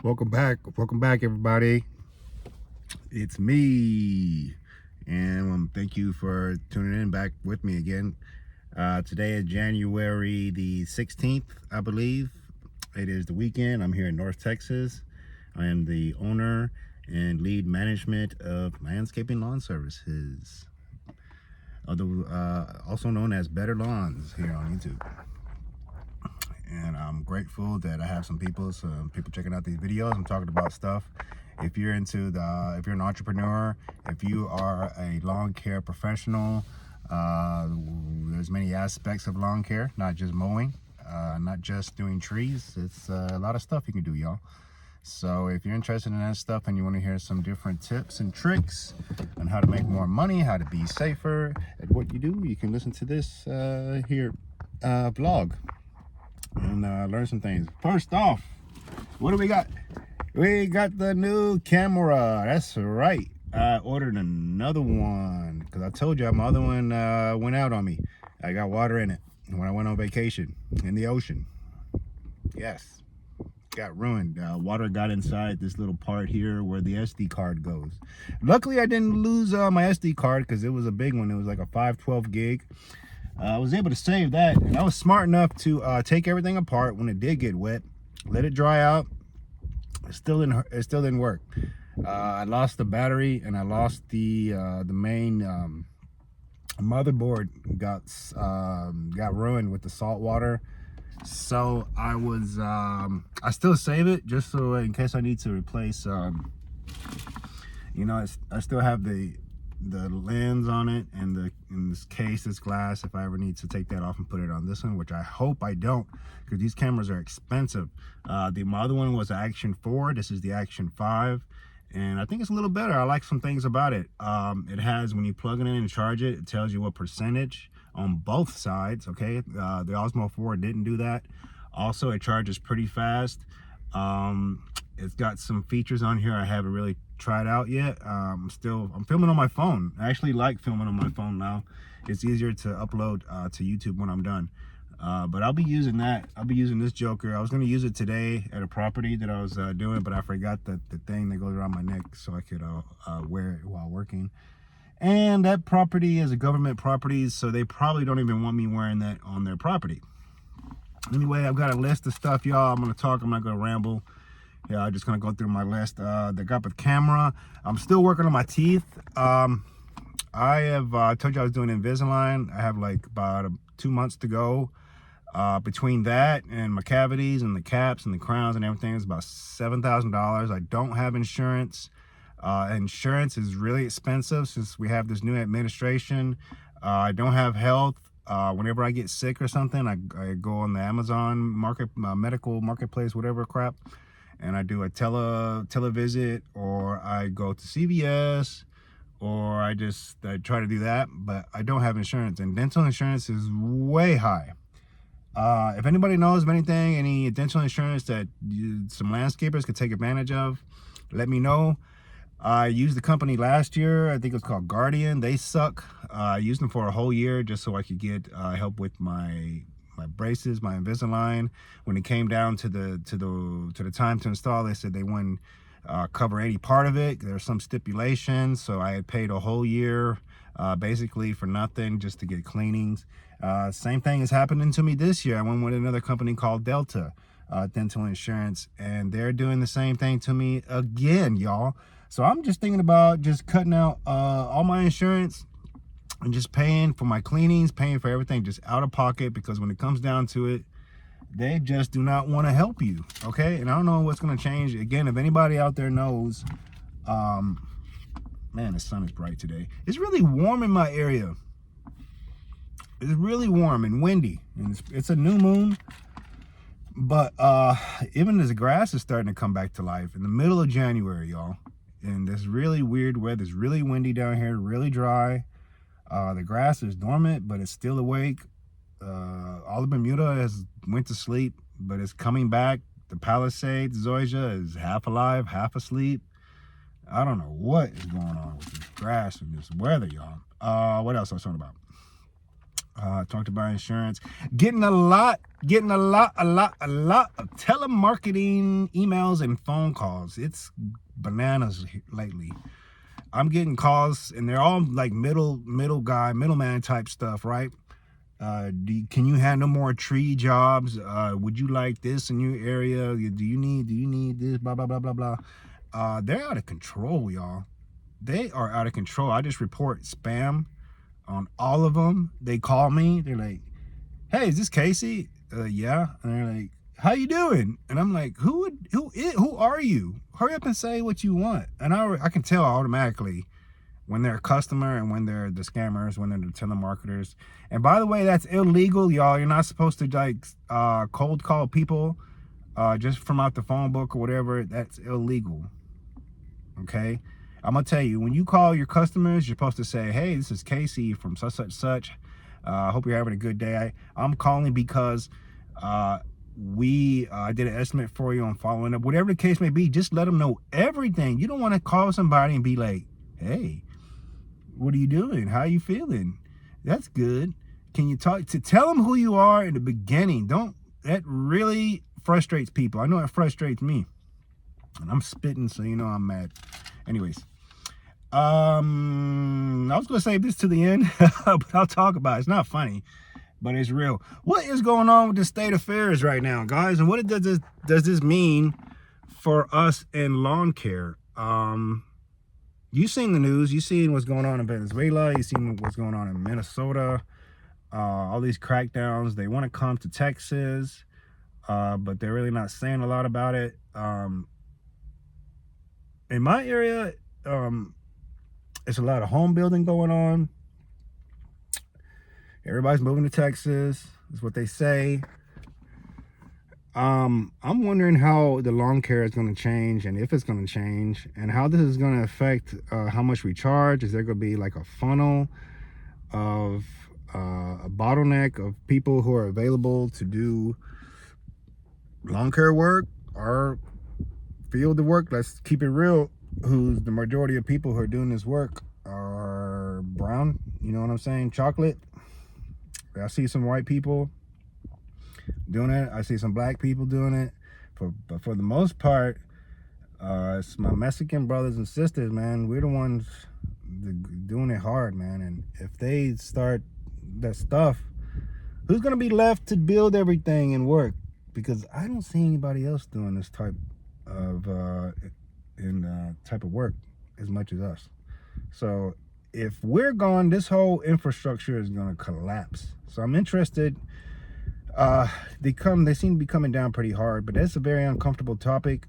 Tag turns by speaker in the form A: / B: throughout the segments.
A: Welcome back, everybody. It's me, and thank you for tuning in back with me again. Today is January the 16th, I believe. It is the weekend. I'm here in North Texas. I am the owner and lead management of Landscaping Lawn Services, also known as Better Lawns here on YouTube. And I'm grateful that I have some people checking out these videos. I'm talking about stuff. If you're if you're an entrepreneur, if you are a lawn care professional, there's many aspects of lawn care, not just mowing, not just doing trees. It's a lot of stuff you can do, y'all. So if you're interested in that stuff and you want to hear some different tips and tricks on how to make more money, how to be safer at what you do, you can listen to this vlog and learn some things. First off, what do we got? We got the new camera. That's right. I ordered another one because I told you my other one went out on me. I got water in it when I went on vacation in the ocean. Yes, got ruined. Water got inside this little part here where the SD card goes. Luckily, I didn't lose my SD card because it was a big one. It was like a 512 gig. I was able to save that, and I was smart enough to take everything apart when it did get wet, let it dry out. It still didn't work. I lost the battery, and I lost the main motherboard got ruined with the salt water. So I still save it just so in case I need to replace. I still have the lens on it, and in this case, this glass, if I ever need to take that off and put it on this one, which I hope I don't, because these cameras are expensive. My other one was the Action 4. This is the Action 5, and I think it's a little better. I like some things about it. It has, when you plug it in and charge it, it tells you what percentage on both sides. Okay, the Osmo 4 didn't do that. Also, it charges pretty fast. It's got some features on here I haven't really tried out yet. I'm filming on my phone. I actually like filming on my phone now. It's easier to upload to YouTube when I'm done. But I'll be using that. I'll be using this joker. I was going to use it today at a property that I was doing, but I forgot the thing that goes around my neck so I could wear it while working. And that property is a government property, so they probably don't even want me wearing that on their property. Anyway, I've got a list of stuff, y'all. I'm going to talk. I'm not going to ramble. Yeah, I'm just going to go through my list. The got the camera. I'm still working on my teeth. I told you I was doing Invisalign. I have like about 2 months to go. Between that and my cavities and the caps and the crowns and everything, it's about $7,000. I don't have insurance. Insurance is really expensive since we have this new administration. I don't have health. Whenever I get sick or something, I go on the Amazon medical marketplace, whatever crap, and I do a televisit, or I go to CVS, or I try to do that, but I don't have insurance, and dental insurance is way high. If anybody knows of anything, any dental insurance that some landscapers could take advantage of, let me know. I used the company last year. I think it was called Guardian. They suck. I used them for a whole year just so I could get help with my braces, my Invisalign. When it came down to the time to install, they said they wouldn't cover any part of it. There's some stipulations, so I had paid a whole year basically for nothing just to get cleanings. Same thing is happening to me this year. I went with another company called Delta Dental Insurance, and they're doing the same thing to me again, y'all. So I'm just thinking about just cutting out all my insurance and just paying for my cleanings, paying for everything just out of pocket, because when it comes down to it, they just do not want to help you, okay? And I don't know what's going to change. Again, if anybody out there knows, man, the sun is bright today. It's really warm in my area. It's really warm and windy, and it's a new moon. But even as the grass is starting to come back to life in the middle of January, y'all. And this really weird weather. It's really windy down here, really dry. The grass is dormant, but it's still awake. All of Bermuda has went to sleep, but it's coming back. The Palisades, zoysia, is half alive, half asleep. I don't know what is going on with this grass and this weather, y'all. What else I was talking about? Talked about insurance. Getting a lot of telemarketing emails and phone calls. It's bananas lately. I'm getting calls, and they're all like middleman type stuff, right? Can you handle more tree jobs? Would you like this in your area? Do you need this? Blah blah blah blah blah. They're out of control, y'all. They are out of control. I just report spam on all of them. They call me. They're like, "Hey, is this Casey?" Yeah. And they're like, "How you doing?" And I'm like, "Who are you? Hurry up and say what you want." And I can tell automatically when they're a customer and when they're the scammers, when they're the telemarketers. And by the way, that's illegal, y'all. You're not supposed to like cold call people just from out the phone book or whatever. That's illegal. Okay. I'm gonna tell you, when you call your customers, you're supposed to say, "Hey, this is Casey from such. I hope you're having a good day. I'm calling because we did an estimate for you on following up." Whatever the case may be, just let them know everything. You don't want to call somebody and be like, "Hey, what are you doing? How are you feeling? That's good. Can you tell them who you are in the beginning?" That really frustrates people. I know it frustrates me. And I'm spitting, so you know I'm mad. Anyways, I was gonna save this to the end, but I'll talk about it. It's not funny, but it's real. What is going on with the state affairs right now, guys? And what does this mean for us in lawn care? You've seen the news. You've seen what's going on in Venezuela. You've seen what's going on in Minnesota. All these crackdowns. They want to come to Texas, but they're really not saying a lot about it. In my area, it's a lot of home building going on. Everybody's moving to Texas, is what they say. I'm wondering how the lawn care is going to change, and if it's going to change, and how this is going to affect how much we charge. Is there going to be like a funnel of a bottleneck of people who are available to do lawn care work or field the work? Let's keep it real. Who's the majority of people who are doing this work are brown, you know what I'm saying? Chocolate. I see some white people doing it. I see some black people doing it. But for the most part, it's my Mexican brothers and sisters, man. We're the ones doing it hard, man. And if they start that stuff, who's gonna be left to build everything and work? Because I don't see anybody else doing this type of work as much as us. So if we're gone, this whole infrastructure is going to collapse. So I'm interested. They seem to be coming down pretty hard, but that's a very uncomfortable topic.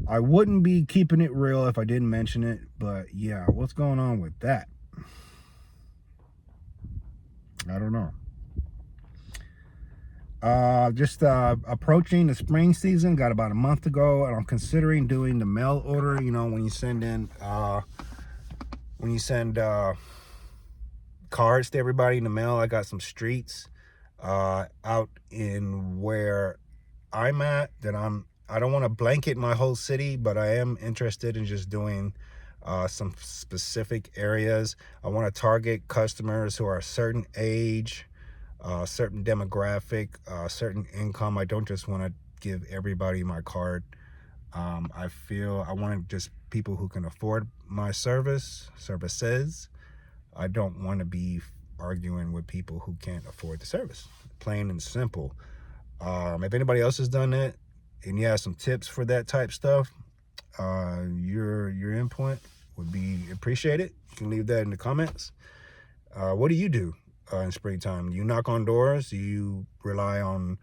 A: I wouldn't be keeping it real if I didn't mention it, but yeah, what's going on with that? I don't know. Just approaching the spring season. Got about a month to go, and I'm considering doing the mail order. You know, when you send cards to everybody in the mail. I got some streets out in where I'm at that I don't want to blanket my whole city, but I am interested in just doing some specific areas. I want to target customers who are a certain age, certain demographic, certain income. I don't just want to give everybody my card. I feel I want just people who can afford my services. I don't want to be arguing with people who can't afford the service. Plain and simple. If anybody else has done that and you have some tips for that type stuff, your input would be appreciated. You can leave that in the comments. What do you do in springtime? Do you knock on doors? Do you rely on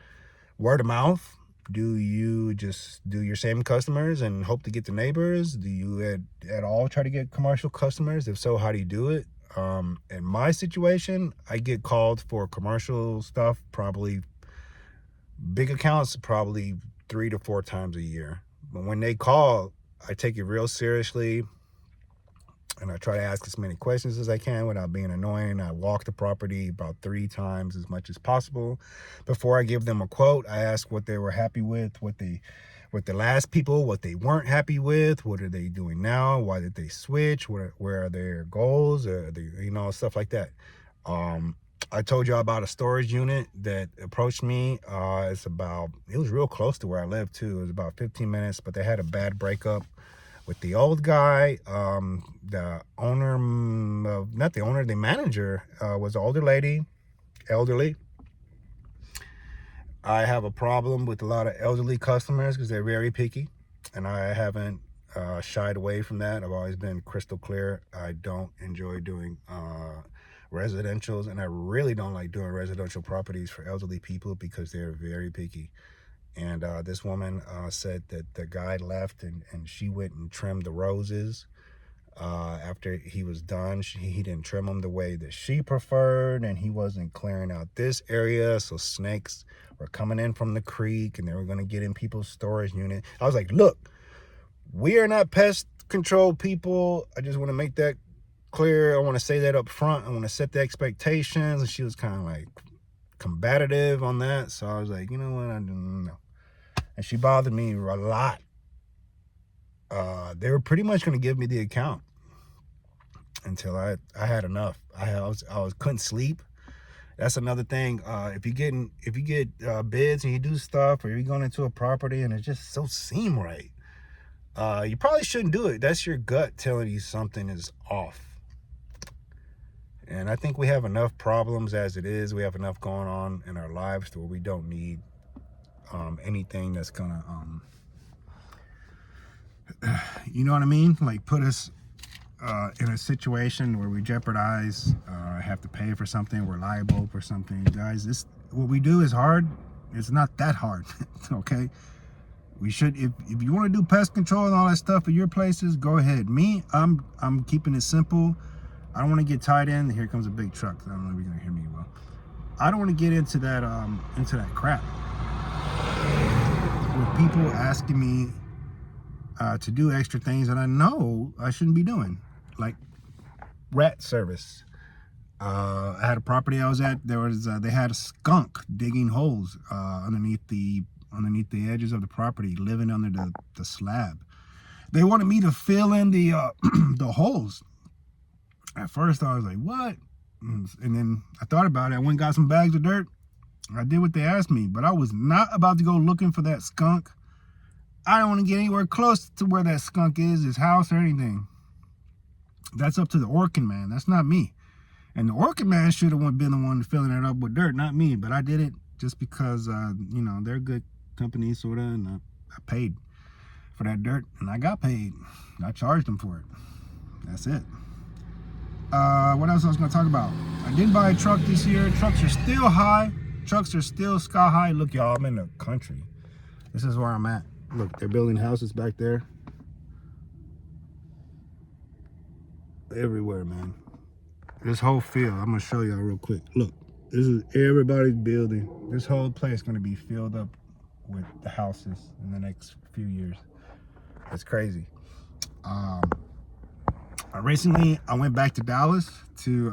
A: word of mouth? Do you just do your same customers and hope to get the neighbors? Do you at all try to get commercial customers? If so, how do you do it? In my situation, I get called for commercial stuff, probably big accounts, probably 3 to 4 times a year. But when they call, I take it real seriously, and I try to ask as many questions as I can without being annoying. I walk the property about 3 times as much as possible. Before I give them a quote, I ask what they were happy with, with the last people, what they weren't happy with, what are they doing now, why did they switch, where are their goals, stuff like that. I told you about a storage unit that approached me. It was real close to where I live too. It was about 15 minutes, but they had a bad breakup with the old guy. The owner, not the owner, the manager was an older lady, elderly. I have a problem with a lot of elderly customers because they're very picky, and I haven't shied away from that. I've always been crystal clear. I don't enjoy doing residentials, and I really don't like doing residential properties for elderly people because they're very picky. And this woman said that the guy left, and she went and trimmed the roses. After he was done, he didn't trim them the way that she preferred, and he wasn't clearing out this area, so snakes were coming in from the creek and they were going to get in people's storage unit. I was like, look, we are not pest control people. I just want to make that clear. I want to say that up front. I want to set the expectations. And she was kind of like combative on that, so I was like, you know what, I don't know. And she bothered me a lot. They were pretty much going to give me the account until I had enough. I couldn't sleep. That's another thing. If you get bids and you do stuff, or you're going into a property and it just so seem right, you probably shouldn't do it. That's your gut telling you something is off. And I think we have enough problems as it is. We have enough going on in our lives to where we don't need anything that's gonna you know what I mean, like put us in a situation where we jeopardize, have to pay for something, we're liable for something. Guys, what we do is hard. It's not that hard. Okay, we should, if you want to do pest control and all that stuff at your places, go ahead. Me, I'm keeping it simple. I don't want to get tied in. Here comes a big truck. I don't know if you're gonna hear me well. I don't want to get into that crap with people asking me to do extra things that I know I shouldn't be doing, like rat service. I had a property I was at. They had a skunk digging holes underneath the edges of the property, living under the slab. They wanted me to fill in the the holes. At first, I was like, "What?" And then I thought about it. I went and got some bags of dirt. I did what they asked me, but I was not about to go looking for that skunk. I don't want to get anywhere close to where that skunk is, his house or anything. That's up to the Orkin man. That's not me. And the Orkin man should have been the one filling it up with dirt, not me. But I did it just because, you know, they're good company, sort of, and I paid for that dirt, and I got paid. I charged them for it. That's it. What else I was going to talk about? I did buy a truck this year. Trucks are still high. Trucks are still sky high. Look, y'all, I'm in the country. This is where I'm at. Look, they're building houses back there. Everywhere, man. This whole field, I'm gonna show y'all real quick. Look, this is everybody's building. This whole place is gonna be filled up with the houses in the next few years. It's crazy. Recently, I went back to Dallas to,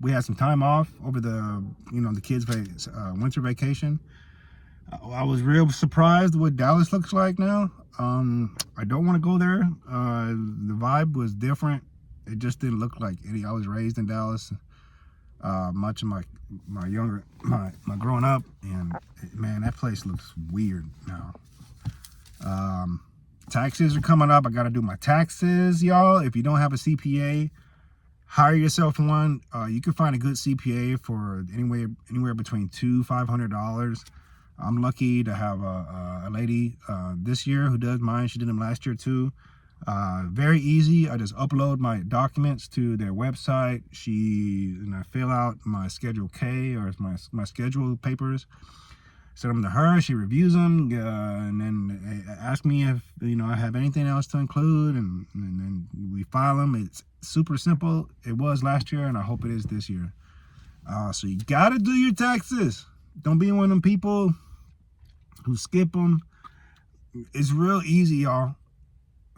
A: we had some time off over the kids' winter vacation. I was real surprised what Dallas looks like now. I don't want to go there. The vibe was different. It just didn't look like any. I was raised in Dallas much of my growing up, and man, that place looks weird now. Taxes are coming up. I got to do my taxes, y'all. If you don't have a CPA, hire yourself one. You can find a good CPA for anywhere between $200-$500. I'm lucky to have a lady this year who does mine. She did them last year too. Very easy. I just upload my documents to their website. And I fill out my Schedule K, or my schedule papers. Send them to her. She reviews them, and then ask me if I have anything else to include, and then we file them. It's super simple. It was last year, and I hope it is this year. So you gotta do your taxes. Don't be one of them people who skip them. It's real easy, y'all.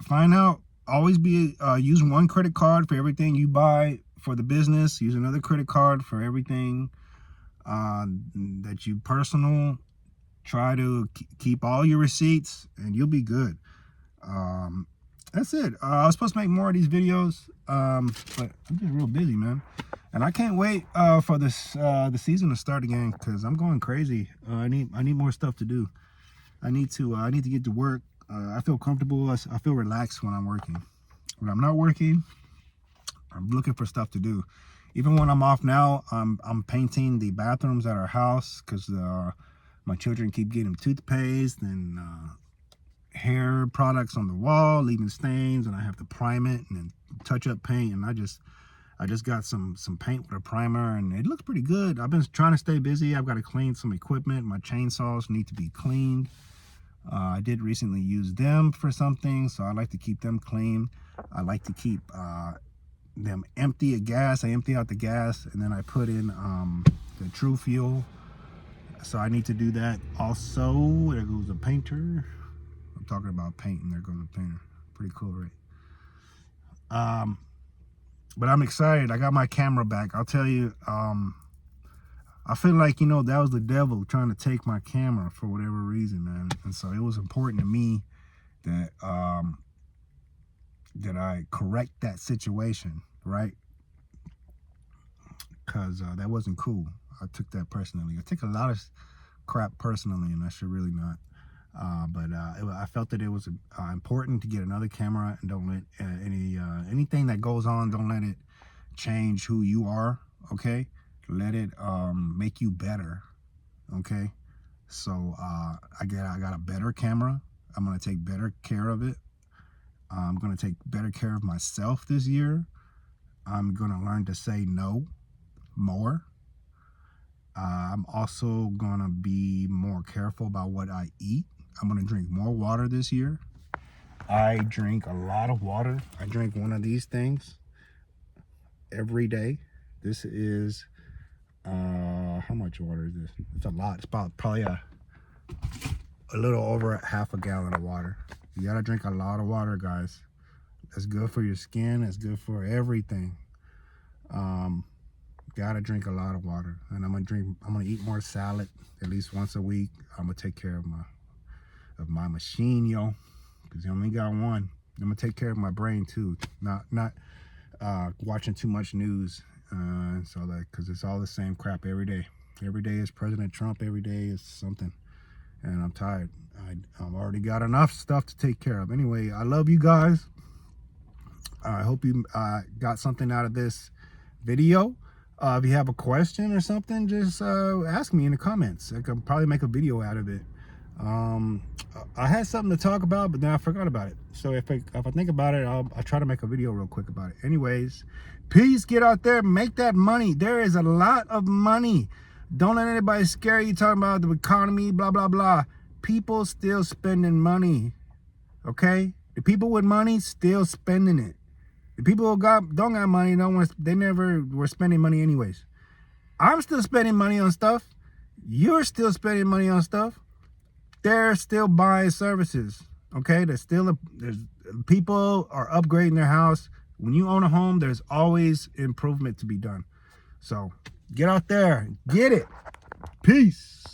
A: Find out. Always use one credit card for everything you buy for the business. Use another credit card for everything that you personal. Try to keep all your receipts, and you'll be good. that's it. I was supposed to make more of these videos, but I'm just real busy, man. And I can't wait for this the season to start again, because I'm going crazy. I need more stuff to do. I need to get to work. I feel comfortable. I feel relaxed when I'm working. When I'm not working, I'm looking for stuff to do. Even when I'm off now, I'm painting the bathrooms at our house, because my children keep getting toothpaste and hair products on the wall, leaving stains, and I have to prime it and then touch up paint. And I just got some paint with a primer, and it looks pretty good. I've been trying to stay busy. I've got to clean some equipment. My chainsaws need to be cleaned. I did recently use them for something, so I like to keep them clean. I like to keep them empty of gas. I empty out the gas, and then I put in the true fuel. So I need to do that also. There goes a painter. I'm talking about painting. There goes a painter. Pretty cool, right? But I'm excited. I got my camera back. I'll tell you, I feel like, you know, that was the devil trying to take my camera for whatever reason, man. And so it was important to me that that I correct that situation, right? Because that wasn't cool. I took that personally. I take a lot of crap personally, and I should really not. But I felt that it was important to get another camera, and don't let anything that goes on, don't let it change who you are, okay? Let it make you better, okay? So I got a better camera. I'm gonna take better care of it. I'm gonna take better care of myself this year. I'm gonna learn to say no more. I'm also gonna be more careful about what I eat. I'm gonna drink more water this year. I drink a lot of water. I drink one of these things every day. This is how much water is this? It's a lot. It's about probably a little over half a gallon of water. You gotta drink a lot of water, guys. It's good for your skin. It's good for everything. Gotta drink a lot of water. And I'm gonna eat more salad at least once a week. I'm gonna take care of my machine, yo, because you only got one. I'm gonna take care of my brain too. Not watching too much news. So like, because it's all the same crap every day. Every day is President Trump. Every day is something. And I'm tired. I've already got enough stuff to take care of. Anyway, I love you guys. I hope you got something out of this video. If you have a question or something, just ask me in the comments. I can probably make a video out of it. I had something to talk about, but then I forgot about it. So if I think about it, I'll try to make a video real quick about it. Anyways, please get out there, make that money. There is a lot of money. Don't let anybody scare you talking about the economy, blah, blah, blah. People still spending money, okay? The people with money still spending it. The people who don't got money, they never were spending money anyways. I'm still spending money on stuff. You're still spending money on stuff. They're still buying services, okay? There's people are upgrading their house. When you own a home, there's always improvement to be done. So get out there, get it. Peace.